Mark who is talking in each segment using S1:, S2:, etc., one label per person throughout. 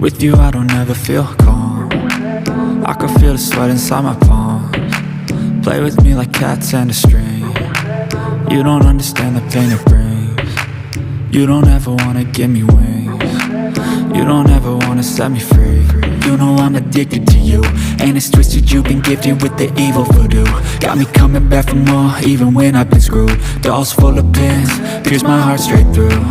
S1: With you I don't ever feel calm. I can feel the sweat inside my palms. Play with me like cats and a string. You don't understand the pain it brings. You don't ever wanna give me wings. You don't ever wanna set me free. You know I'm addicted to you, and it's twisted you've been gifted with the evil voodoo. Got me coming back for more, even when I've been screwed. Dolls full of pins, pierce my heart straight through.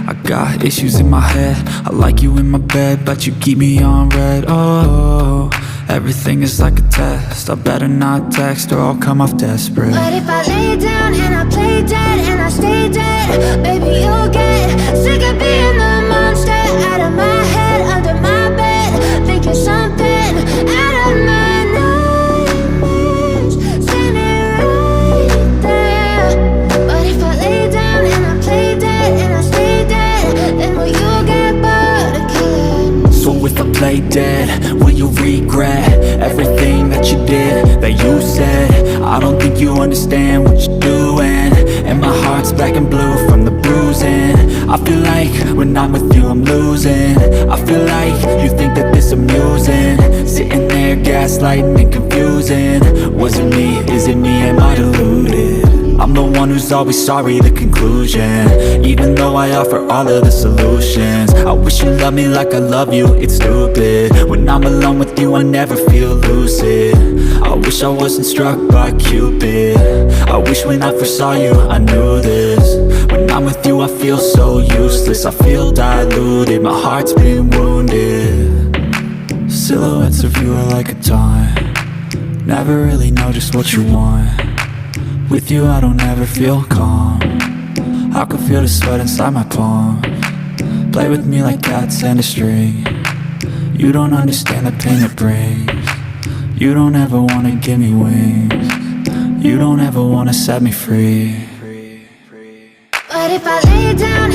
S1: I got issues in my head, I like you in my bed, but you keep me on red. Oh, everything is like a test. I better not text or I'll come off desperate.
S2: But if I lay down and I play dead and I stay dead, baby you'll get sick of being the monster out of my head, under my bed, thinking something out of my nightmares, standing right there. But if I lay down and I play dead and I stay dead, then will you get bored of killing?
S1: So if I play dead, will you regret everything that you did, that you said? I don't think you understand what you're doing, and my heart's black and blue from the bruising. I feel like when I'm with you I'm losing. I feel like you think that this amusing, sitting there gaslighting and confusing. Was it me? Is it me? Am I deluded? I'm the one who's always sorry, the conclusion, even though I offer all of the solutions. I wish you loved me like I love you, it's stupid. When I'm alone with you I never feel lucid. I wish I wasn't struck by Cupid. I wish when I first saw you I knew this. When I'm with you I feel so useless, I feel diluted, my heart's been wounded. Silhouettes of you are like a taunt, never really know just what you want. With you I don't ever feel calm. I can feel the sweat inside my palms. Play with me like cats and a string. You don't understand the pain it brings. You don't ever wanna give me wings. You don't ever wanna set me free.
S2: But if I lay down